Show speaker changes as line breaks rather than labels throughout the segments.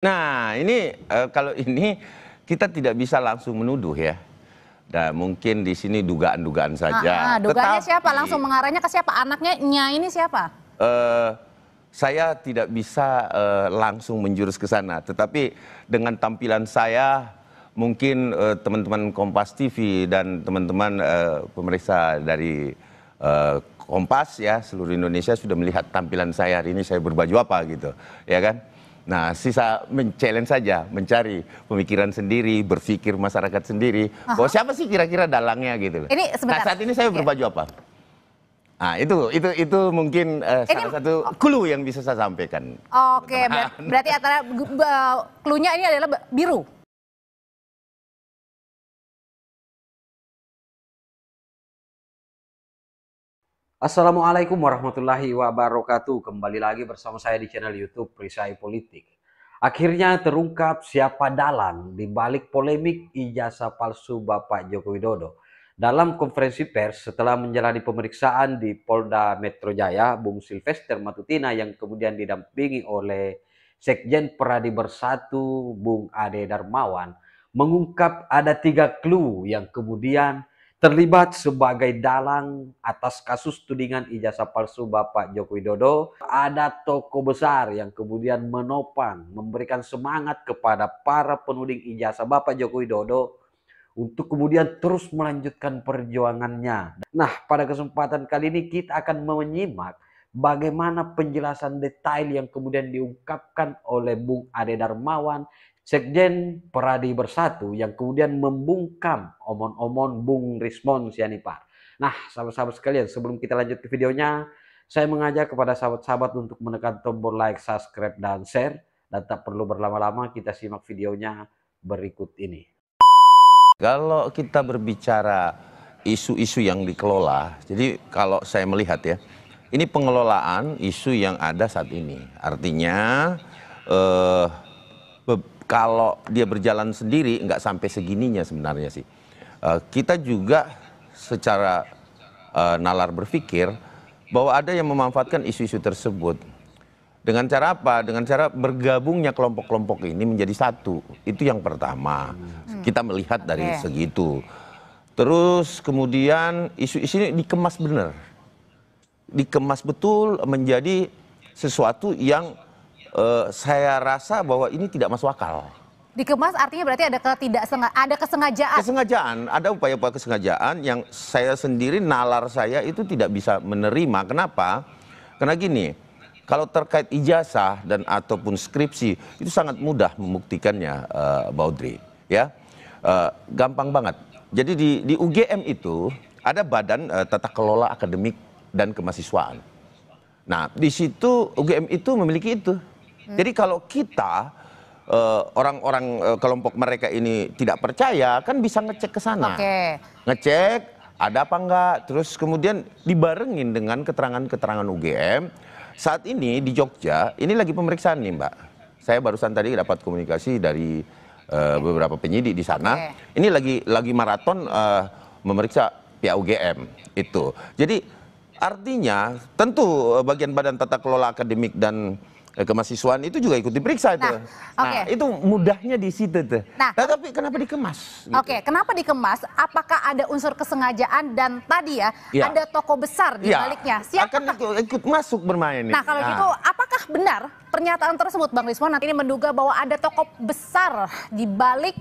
Nah, ini kalau ini kita tidak bisa langsung menuduh ya. Dan mungkin di sini dugaan-dugaan saja.
Dugaannya
Tetapi,
siapa? Langsung mengarahnya ke siapa? Anaknya ini siapa?
saya tidak bisa langsung menjurus ke sana. Tetapi dengan tampilan saya, mungkin teman-teman Kompas TV dan teman-teman pemeriksa dari Kompas ya seluruh Indonesia sudah melihat tampilan saya hari ini, saya berbaju apa gitu, ya kan? Nah, sisa men-challenge saja, mencari pemikiran sendiri, berpikir masyarakat sendiri, bahwa siapa sih kira-kira dalangnya gitu.
Ini sebentar.
Nah, saat ini saya berbaju apa? Nah, itu mungkin salah satu clue yang bisa saya sampaikan.
Oke, berarti antara clue-nya ini adalah biru.
Assalamualaikum warahmatullahi wabarakatuh. Kembali lagi bersama saya di channel YouTube Perisai Politik. Akhirnya terungkap siapa dalang di balik polemik ijazah palsu Bapak Joko Widodo. Dalam konferensi pers setelah menjalani pemeriksaan di Polda Metro Jaya, Bung Silvester Matutina yang kemudian didampingi oleh Sekjen Peradi Bersatu Bung Ade Darmawan mengungkap ada 3 clue yang kemudian terlibat sebagai dalang atas kasus tudingan ijazah palsu Bapak Joko Widodo. Ada tokoh besar yang kemudian menopang, memberikan semangat kepada para penuding ijazah Bapak Joko Widodo untuk kemudian terus melanjutkan perjuangannya. Nah, pada kesempatan kali ini kita akan menyimak bagaimana penjelasan detail yang kemudian diungkapkan oleh Bung Ade Darmawan, Sekjen Peradi Bersatu, yang kemudian membungkam omon-omon Bung Rismon Sianipar. Nah, sahabat-sahabat sekalian, sebelum kita lanjut ke videonya, saya mengajak kepada sahabat-sahabat untuk menekan tombol like, subscribe, dan share. Dan tak perlu berlama-lama, kita simak videonya berikut ini.
Kalau kita berbicara isu-isu yang dikelola, jadi kalau saya melihat ya, ini pengelolaan isu yang ada saat ini. Artinya kalau dia berjalan sendiri nggak sampai segininya sebenarnya sih. Kita juga secara nalar berpikir bahwa ada yang memanfaatkan isu-isu tersebut. Dengan cara apa? Dengan cara bergabungnya kelompok-kelompok ini menjadi satu. Itu yang pertama. Kita melihat dari segitu. Terus kemudian isu-isu ini dikemas benar. Dikemas betul menjadi sesuatu yang saya rasa bahwa ini tidak masuk akal.
Dikemas artinya berarti ada kesengajaan.
Kesengajaan, ada upaya-upaya kesengajaan yang saya sendiri, nalar saya itu tidak bisa menerima. Kenapa? Karena gini, kalau terkait ijazah dan ataupun skripsi itu sangat mudah membuktikannya, Baudri. Ya, gampang banget. Jadi di UGM itu ada Badan Tata Kelola Akademik dan Kemahasiswaan. Nah, di situ UGM itu memiliki itu. Jadi kalau kita orang-orang kelompok mereka ini tidak percaya, kan bisa ngecek ke sana. Ngecek ada apa enggak, terus kemudian dibarengin dengan keterangan-keterangan UGM. Saat ini di Jogja, ini lagi pemeriksaan nih Mbak. Saya barusan tadi dapat komunikasi dari beberapa penyidik di sana. Ini lagi maraton memeriksa pihak UGM itu. Jadi artinya tentu bagian Badan Tata Kelola Akademik dan Kemahasiswaan itu juga ikut diperiksa itu. Nah, itu mudahnya di situ tuh. Nah, tapi kenapa dikemas? Gitu.
Kenapa dikemas? Apakah ada unsur kesengajaan dan tadi ada tokoh besar di baliknya?
Siapa akan ikut masuk bermain?
Nah, kalau gitu, apakah benar pernyataan tersebut, Bang Rismon? Nanti ini menduga bahwa ada tokoh besar di balik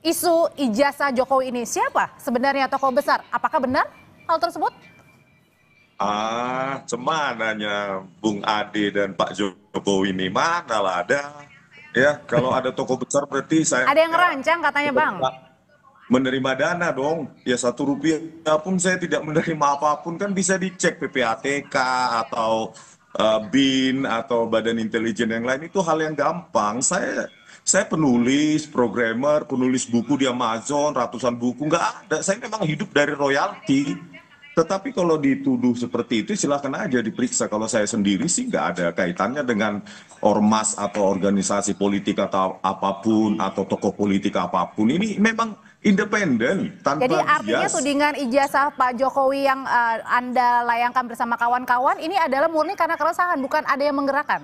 isu ijazah Jokowi ini. Siapa sebenarnya tokoh besar? Apakah benar hal tersebut?
Cemananya Bung Ade dan Pak Jokowi ini manalah ada. Ya, kalau ada tokoh besar berarti saya
ada yang ngerancang katanya, Bang.
Menerima dana dong. Ya, Rp1 pun saya tidak menerima apapun, kan bisa dicek PPATK atau BIN atau Badan Intelijen yang lain, itu hal yang gampang. Saya penulis, programmer, penulis buku di Amazon, ratusan buku, nggak ada. Saya memang hidup dari royalti. Tetapi kalau dituduh seperti itu silahkan aja diperiksa. Kalau saya sendiri sih nggak ada kaitannya dengan ormas atau organisasi politik atau apapun atau tokoh politik apapun. Ini memang independen tanpa bias.
Jadi artinya tudingan ijazah Pak Jokowi yang Anda layangkan bersama kawan-kawan ini adalah murni karena keresahan, bukan ada yang menggerakkan?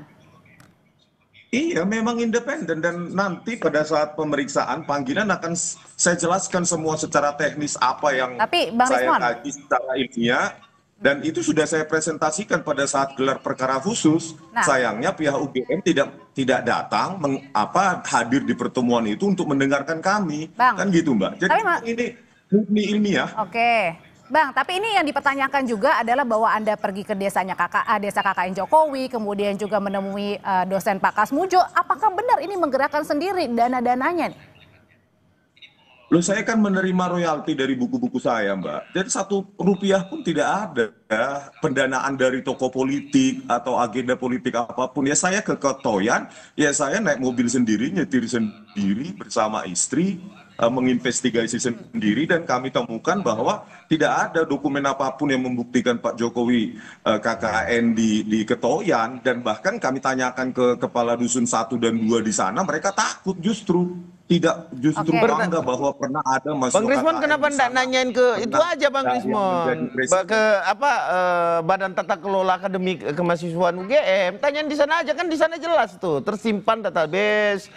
Iya, memang independen dan nanti pada saat pemeriksaan panggilan akan saya jelaskan semua secara teknis apa yang
Tapi Bang
saya
Rismon,
kaji secara ilmiah dan itu sudah saya presentasikan pada saat gelar perkara khusus.
Nah.
Sayangnya pihak UGM tidak datang hadir di pertemuan itu untuk mendengarkan kami.
Bang,
Kan gitu, Mbak. Jadi ini murni ilmiah.
oke. Bang, tapi ini yang dipertanyakan juga adalah bahwa Anda pergi ke desa KKN Jokowi, kemudian juga menemui dosen Pak Kasmujo. Apakah benar ini menggerakkan sendiri dana-dananya nih?
Loh, saya kan menerima royalti dari buku-buku saya, Mbak. Dan Rp1 pun tidak ada pendanaan dari tokoh politik atau agenda politik apapun. Ya saya ke Ketoyan, ya saya naik mobil sendiri, nyetir sendiri bersama istri, menginvestigasi sendiri dan kami temukan bahwa tidak ada dokumen apapun yang membuktikan Pak Jokowi KKN di Ketoyan dan bahkan kami tanyakan ke kepala dusun 1 dan 2 di sana, mereka takut justru bangga bahwa pernah ada masuk
Bang Rismon kenapa enggak nanyain ke itu aja Bang Rismon ke Badan Tata Kelola Akademik Kemahasiswaan UGM, tanyain di sana aja, kan di sana jelas tuh tersimpan database.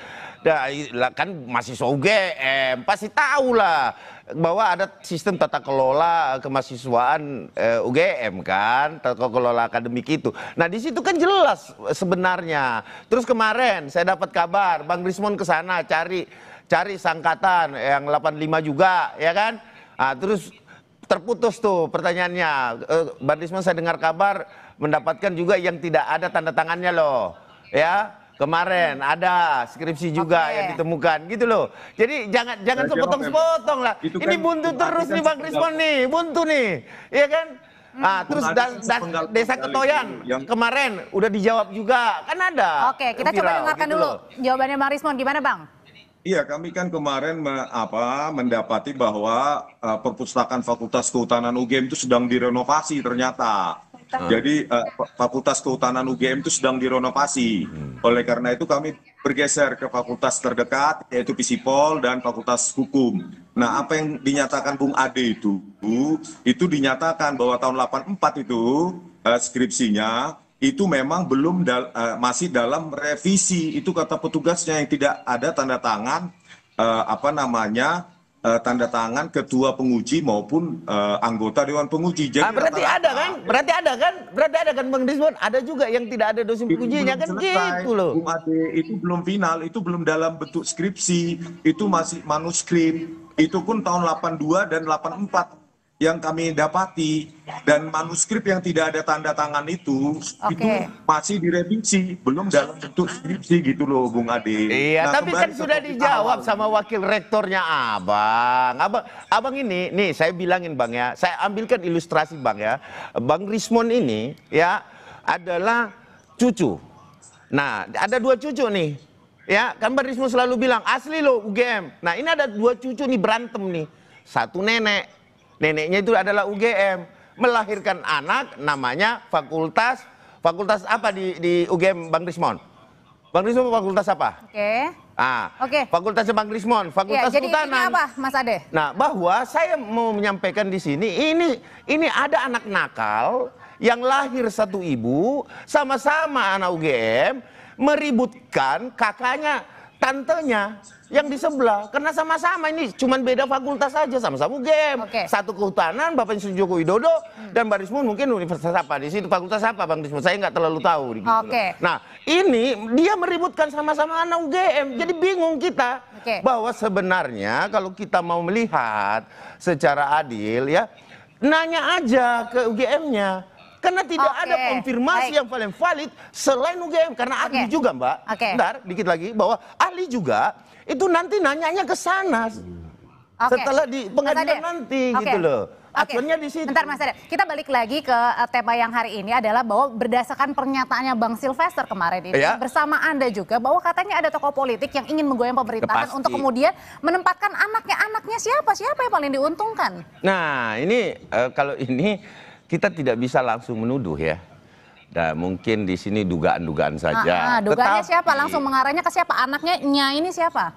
Kan mahasiswa UGM pasti tahu lah bahwa ada sistem tata kelola kemahasiswaan UGM kan, tata kelola akademik itu. Nah di situ kan jelas sebenarnya. Terus kemarin saya dapat kabar Bang Rismon ke sana cari sangkatan yang 85 juga ya kan. Nah, terus terputus tuh pertanyaannya. Bang Rismon saya dengar kabar mendapatkan juga yang tidak ada tanda tangannya loh ya. Kemarin ada skripsi juga yang ditemukan gitu loh. Jadi jangan sepotong-sepotong lah. Ini buntu terus nih Bang Rismon nih, buntu nih. Iya kan? Nah, terus dan Desa Ketoyan kemarin udah dijawab juga. Kan ada.
Oke, kita coba dengarkan
gitu
dulu jawabannya Bang Rismon. Gimana Bang?
Iya, kami kan kemarin mendapati bahwa perpustakaan Fakultas Kehutanan UGM itu sedang direnovasi ternyata. Jadi Fakultas Kehutanan UGM itu sedang direnovasi. Oleh karena itu kami bergeser ke fakultas terdekat yaitu Fisipol dan Fakultas Hukum. Nah, apa yang dinyatakan Bung Ade itu dinyatakan bahwa tahun 84 itu skripsinya itu memang masih dalam revisi. Itu kata petugasnya yang tidak ada tanda tangan tanda tangan ketua penguji maupun anggota dewan penguji. Jadi
berarti ada kan Bang Rismon, ada juga yang tidak ada dosen pengujinya kan gitu loh.
Bung Ade itu belum final, itu belum dalam bentuk skripsi, itu masih manuskrip. Itu pun tahun 82 dan
84
yang kami dapati, dan manuskrip yang tidak ada tanda tangan itu masih direvisi, belum dalam bentuk skripsi gitu loh Bung Ade.
Iya, tapi kan sudah dijawab sama wakil rektornya Abang ini, nih saya bilangin Bang ya, saya ambilkan ilustrasi Bang ya. Bang Rismon ini ya adalah cucu. Nah, ada 2 cucu nih. Ya, kan Bang Rismon selalu bilang asli loh UGM. Nah, ini ada 2 cucu nih berantem nih. Satu neneknya itu adalah UGM, melahirkan anak namanya fakultas apa di UGM Bang Rismon? Bang Rismon fakultas apa? Fakultasnya Bang Rismon, Fakultas Kehutanan.
Jadi ini apa Mas Ade?
Nah, bahwa saya mau menyampaikan di sini ini ada anak nakal yang lahir satu ibu sama-sama anak UGM meributkan kakaknya, tantenya yang di sebelah, karena sama-sama ini cuman beda fakultas saja, sama-sama UGM. Satu kehutanan Bapak Joko Widodo dan Bang Rismon mungkin universitas apa di situ, fakultas apa Bang Rismon, saya nggak terlalu tahu gitu. Nah, ini dia meributkan sama-sama anak UGM. Jadi bingung kita bahwa sebenarnya kalau kita mau melihat secara adil ya, nanya aja ke UGM-nya. Karena tidak ada konfirmasi yang paling valid selain UGM. Karena ahli juga Mbak, bentar dikit lagi, bahwa ahli juga itu nanti nanyanya ke sana setelah di pengadilan nanti gitu loh. Acuannya di situ.
Bentar Mas Ade, kita balik lagi ke tema yang hari ini adalah bahwa berdasarkan pernyataannya Bang Sylvester kemarin ini bersama Anda juga bahwa katanya ada tokoh politik yang ingin menggoyang pemerintahan untuk kemudian menempatkan anaknya siapa yang paling diuntungkan.
Nah ini kalau ini kita tidak bisa langsung menuduh ya. Dan mungkin di sini dugaan-dugaan saja.
Dugaannya siapa? Langsung mengarahnya ke siapa? Anaknya ini siapa?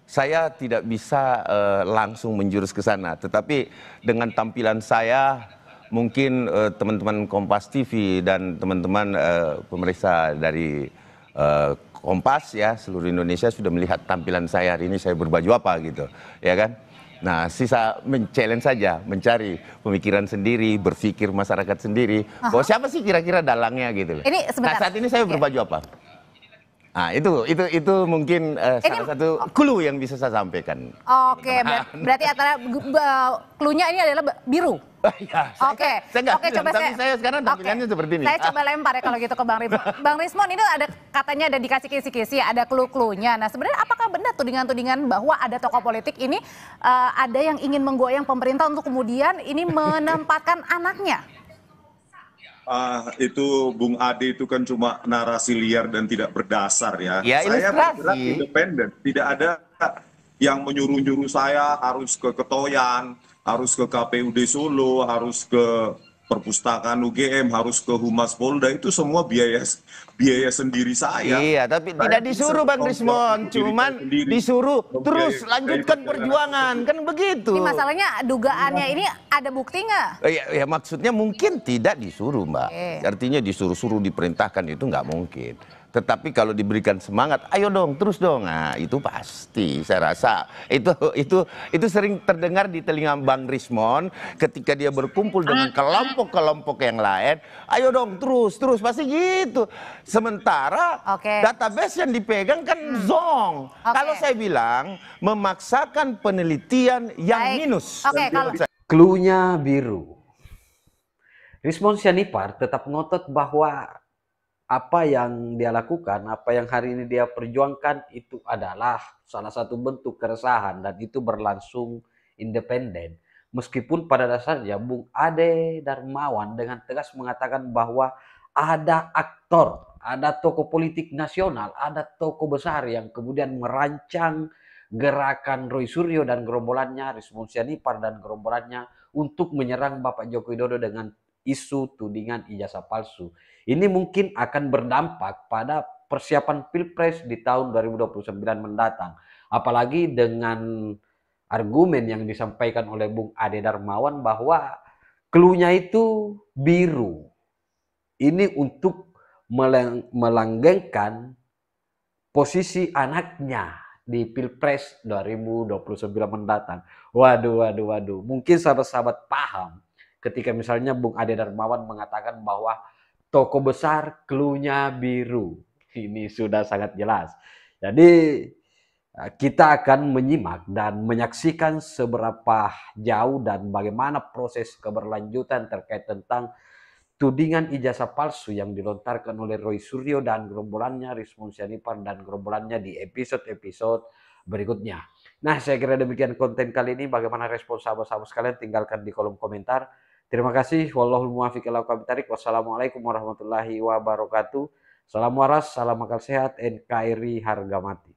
Saya tidak bisa langsung menjurus ke sana. Tetapi dengan tampilan saya, mungkin teman-teman Kompas TV dan teman-teman pemeriksa dari Kompas ya, seluruh Indonesia sudah melihat tampilan saya hari ini, saya berbaju apa gitu, ya kan? Nah, sisa men-challenge saja, mencari pemikiran sendiri, berpikir masyarakat sendiri, bahwa siapa sih kira-kira dalangnya gitu loh.
Ini sebentar.
Nah, saat ini saya berbaju apa? Nah, itu mungkin salah satu clue yang bisa saya sampaikan.
Oke, berarti antara clue-nya ini adalah biru.
Ya,
Oke,
coba tapi saya sekarang tampilannya seperti ini.
Saya coba lempar ya kalau gitu ke Bang Rismon. Bang Rismon, ini ada katanya ada dikasih kisi-kisi, ada clue-cluenya. Nah, sebenarnya apakah benar tudingan-tudingan bahwa ada tokoh politik ini ada yang ingin menggoyang pemerintah untuk kemudian ini menempatkan anaknya?
Itu Bung Ade itu kan cuma narasi liar dan tidak berdasar ya.
Ya,
Saya bergerak
ilustrasi.
independen, tidak ada yang menyuruh-nyuruh saya harus ke Ketoyan, harus ke KPUD Solo, harus ke perpustakaan UGM, harus ke Humas Polda, itu semua biaya sendiri saya.
Iya, tapi
Saya
tidak
bisa
disuruh Bang
bertanggung
Rismon,
jawab diri
cuman
saya sendiri.
disuruh terus
Membiayai
lanjutkan
perjalanan
perjuangan, kan begitu.
Ini masalahnya dugaannya ini ada bukti nggak?
Ya, maksudnya mungkin tidak disuruh, Mbak.
Oke.
Artinya disuruh-suruh diperintahkan itu nggak mungkin. Tetapi kalau diberikan semangat, ayo dong, terus dong. Nah, itu pasti saya rasa itu sering terdengar di telinga Bang Rismon ketika dia berkumpul dengan kelompok-kelompok yang lain. Ayo dong, terus pasti gitu. Sementara database yang dipegang kan zong. Kalau saya bilang memaksakan penelitian yang minus.
Clue-nya biru. Rismon Sianipar tetap ngotot bahwa apa yang dia lakukan, apa yang hari ini dia perjuangkan itu adalah salah satu bentuk keresahan dan itu berlangsung independen. Meskipun pada dasarnya Bung Ade Darmawan dengan tegas mengatakan bahwa ada aktor, ada tokoh politik nasional, ada tokoh besar yang kemudian merancang gerakan Roy Suryo dan gerombolannya, Rismon Sianipar dan gerombolannya untuk menyerang Bapak Joko Widodo dengan isu tudingan ijazah palsu. Ini mungkin akan berdampak pada persiapan Pilpres di tahun 2029 mendatang. Apalagi dengan argumen yang disampaikan oleh Bung Ade Darmawan bahwa clue-nya itu biru. Ini untuk melanggengkan posisi anaknya di Pilpres 2029 mendatang. Waduh. Mungkin sahabat-sahabat paham ketika misalnya Bung Ade Darmawan mengatakan bahwa tokoh besar clue-nya biru. Ini sudah sangat jelas. Jadi kita akan menyimak dan menyaksikan seberapa jauh dan bagaimana proses keberlanjutan terkait tentang tudingan ijazah palsu yang dilontarkan oleh Roy Suryo dan gerombolannya, Rismon Sianipar dan gerombolannya di episode-episode berikutnya. Nah, saya kira demikian konten kali ini. Bagaimana respon sahabat-sahabat sekalian? Tinggalkan di kolom komentar. Terima kasih. Wallahul muwaffiq ila aqwamit thoriq. Wassalamualaikum warahmatullahi wabarakatuh. Salam waras, salam akal sehat, NKRI harga mati.